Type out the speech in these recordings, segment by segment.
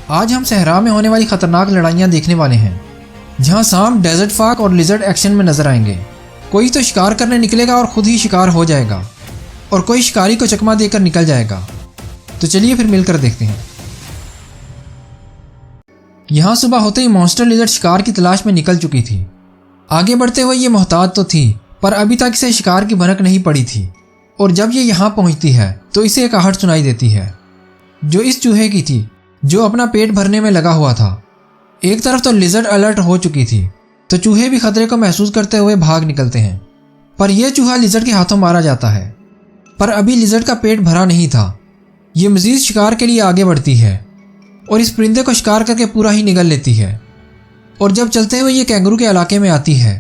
آج ہم صحرا میں ہونے والی خطرناک لڑائیاں دیکھنے والے ہیں، جہاں سانپ، ڈیزرٹ فاگ اور لیزرڈ ایکشن میں نظر آئیں گے۔ کوئی تو شکار کرنے نکلے گا اور خود ہی شکار ہو جائے گا، اور کوئی شکاری کو چکما دے کر نکل جائے گا۔ تو چلیے پھر مل کر دیکھتے ہیں۔ یہاں صبح ہوتے ہی مانسٹر لیزرڈ شکار کی تلاش میں نکل چکی تھی۔ آگے بڑھتے ہوئے یہ محتاط تو تھی، پر ابھی تک اسے شکار کی بھنک نہیں پڑی تھی، اور جب یہ یہاں پہنچتی ہے تو اسے ایک آہٹ سنائی دیتی ہے، جو اس چوہے کی تھی جو اپنا پیٹ بھرنے میں لگا ہوا تھا۔ ایک طرف تو لیزرڈ الرٹ ہو چکی تھی، تو چوہے بھی خطرے کو محسوس کرتے ہوئے بھاگ نکلتے ہیں، پر یہ چوہا لیزرڈ کے ہاتھوں مارا جاتا ہے۔ پر ابھی لیزرڈ کا پیٹ بھرا نہیں تھا، یہ مزید شکار کے لیے آگے بڑھتی ہے اور اس پرندے کو شکار کر کے پورا ہی نگل لیتی ہے۔ اور جب چلتے ہوئے یہ کینگرو کے علاقے میں آتی ہے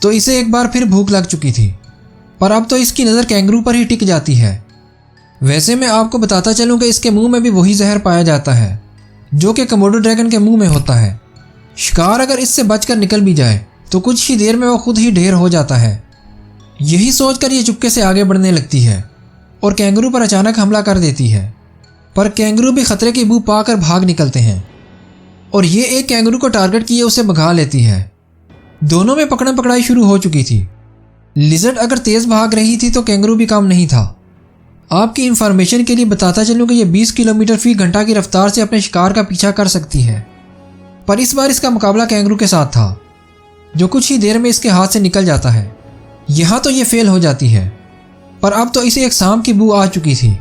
تو اسے ایک بار پھر بھوک لگ چکی تھی، پر اب تو اس کی نظر کینگرو پر ہی ٹک جاتی ہے۔ ویسے میں آپ کو بتاتا چلوں کہ اس کے منہ میں بھی وہی زہر پایا جاتا ہے جو کہ کموڈو ڈریگن کے منہ میں ہوتا ہے۔ شکار اگر اس سے بچ کر نکل بھی جائے تو کچھ ہی دیر میں وہ خود ہی ڈھیر ہو جاتا ہے۔ یہی سوچ کر یہ چپکے سے آگے بڑھنے لگتی ہے اور کینگرو پر اچانک حملہ کر دیتی ہے، پر کینگرو بھی خطرے کی بو پا کر بھاگ نکلتے ہیں اور یہ ایک کینگرو کو ٹارگٹ کیے اسے بھگا لیتی ہے۔ دونوں میں پکڑم پکڑائی شروع ہو چکی تھی۔ لیزرڈ اگر تیز بھاگ رہی تھی تو کینگرو بھی کم نہیں تھا۔ آپ کی انفارمیشن کے لیے بتاتا چلوں کہ یہ 20 کلومیٹر فی گھنٹہ کی رفتار سے اپنے شکار کا پیچھا کر سکتی ہے، پر اس بار اس کا مقابلہ کینگرو کے ساتھ تھا جو کچھ ہی دیر میں اس کے ہاتھ سے نکل جاتا ہے۔ یہاں تو یہ فیل ہو جاتی ہے، پر اب تو اسے ایک سانپ کی بو آ چکی تھی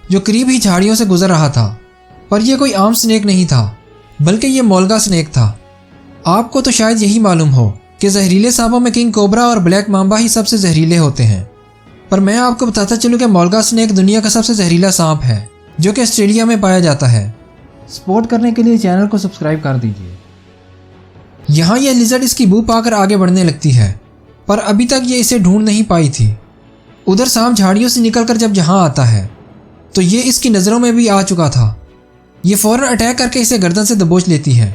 جو قریب ہی جھاڑیوں سے گزر رہا تھا، پر یہ کوئی عام سنیک نہیں تھا بلکہ یہ مولگا سنیک تھا۔ آپ کو تو شاید یہی معلوم ہو کہ زہریلے سانپوں میں کنگ کوبرا اور بلیک مامبا ہی سب سے زہریلے ہوتے ہیں، پر میں آپ کو بتاتا چلوں کہ مولگا سنیک دنیا کا سب سے زہریلا سانپ ہے جو کہ آسٹریلیا میں پایا جاتا ہے۔ سپورٹ کرنے کے لیے چینل کو سبسکرائب کر دیجیے۔ یہاں یہ لیزرڈ اس کی بو پا کر آگے بڑھنے لگتی ہے، پر ابھی تک یہ اسے ڈھونڈ نہیں پائی تھی۔ ادھر سانپ جھاڑیوں سے نکل کر جب یہاں آتا ہے تو یہ اس کی نظروں میں بھی آ چکا تھا۔ یہ فوراً اٹیک کر کے اسے گردن سے دبوچ لیتی ہے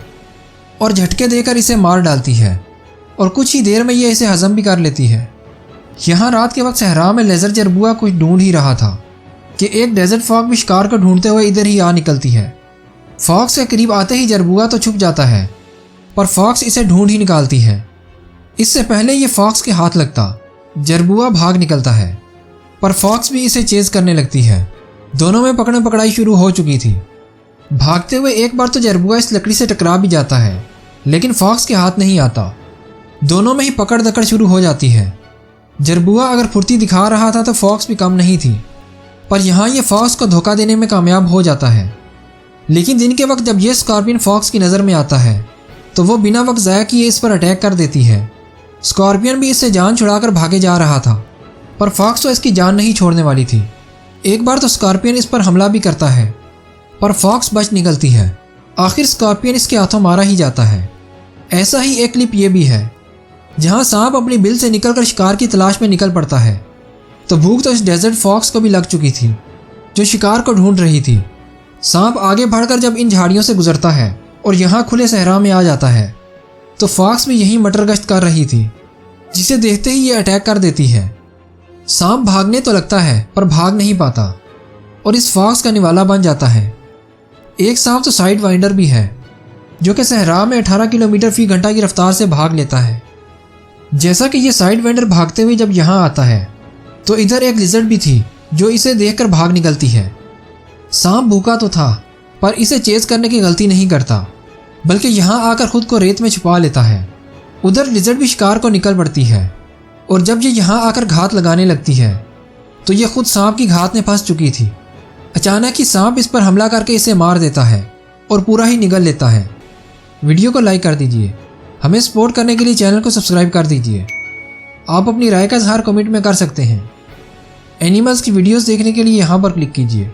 اور جھٹکے دے کر اسے مار ڈالتی ہے، اور کچھ ہی دیر میں یہ اسے ہضم بھی کر لیتی ہے۔ یہاں رات کے وقت صحرا میں لیزرڈ جربوعہ کچھ ڈھونڈ ہی رہا تھا کہ ایک ڈیزرٹ فاگ بھی شکار کو ڈھونڈتے ہوئے ادھر ہی آ نکلتی ہے۔ فاکس کے قریب آتے ہی جربوعہ تو چھپ جاتا ہے، پر فاکس اسے ڈھونڈ ہی نکالتی ہے۔ اس سے پہلے یہ فاکس کے ہاتھ لگتا، جربوعہ بھاگ نکلتا ہے، پر فاکس بھی اسے چیز کرنے لگتی ہے۔ دونوں میں پکڑم پکڑائی شروع ہو چکی تھی۔ بھاگتے ہوئے ایک بار تو جربوعہ اس لکڑی سے ٹکرا بھی جاتا ہے، لیکن فاکس کے ہاتھ نہیں آتا۔ دونوں میں ہی پکڑ دکڑ شروع ہو جاتی ہے۔ جربوعہ اگر پھرتی دکھا رہا تھا تو فاکس بھی کم نہیں تھی، پر یہاں یہ فاکس کو دھوکہ دینے میں کامیاب ہو جاتا ہے۔ لیکن دن کے وقت جب یہ اسکارپین فاکس کی نظر میں آتا ہے تو وہ بنا وقت ضائع کیے اس پر اٹیک کر دیتی ہے۔ اسکارپین بھی اس سے جان چھڑا کر بھاگے جا رہا تھا، پر فاکس تو اس کی جان نہیں چھوڑنے والی تھی۔ ایک بار تو اسکارپین اس پر حملہ بھی کرتا ہے، پر فاکس بچ نکلتی ہے۔ آخر اسکارپین اس کے ہاتھوں مارا ہی جاتا ہے۔ ایسا ہی ایک کلپ یہ بھی ہے جہاں سانپ اپنی بل سے نکل کر شکار کی تلاش میں نکل پڑتا ہے، تو بھوک تو اس ڈیزرٹ فاکس کو بھی لگ چکی تھی جو شکار کو ڈھونڈ رہی تھی۔ سانپ آگے بڑھ کر جب ان جھاڑیوں سے گزرتا ہے اور یہاں کھلے صحرا میں آ جاتا ہے تو فاکس بھی یہیں مٹر گشت کر رہی تھی، جسے دیکھتے ہی یہ اٹیک کر دیتی ہے۔ سانپ بھاگنے تو لگتا ہے پر بھاگ نہیں پاتا اور اس فاکس کا نوالا بن جاتا ہے۔ ایک سانپ تو سائیڈ وائنڈر بھی ہے جو کہ صحرا میں 18 کلومیٹر فی گھنٹہ کی رفتار سے بھاگ لیتا ہے۔ جیسا کہ یہ سائیڈ وینڈر بھاگتے ہوئے جب یہاں آتا ہے تو ادھر ایک لیزرڈ بھی تھی جو اسے دیکھ کر بھاگ نکلتی ہے۔ سانپ بھوکا تو تھا پر اسے چیز کرنے کی غلطی نہیں کرتا، بلکہ یہاں آ کر خود کو ریت میں چھپا لیتا ہے۔ ادھر لیزرڈ بھی شکار کو نکل پڑتی ہے، اور جب یہ یہاں آ کر گھات لگانے لگتی ہے تو یہ خود سانپ کی گھات میں پھنس چکی تھی۔ اچانک ہی سانپ اس پر حملہ کر کے اسے مار دیتا ہے اور پورا ہی نگل لیتا ہے۔ ویڈیو کو لائک کر دیجئے، ہمیں سپورٹ کرنے کے لیے چینل کو سبسکرائب کر دیجئے۔ آپ اپنی رائے کا اظہار کمنٹ میں کر سکتے ہیں۔ اینیملز کی ویڈیوز دیکھنے کے لیے یہاں پر کلک کیجئے۔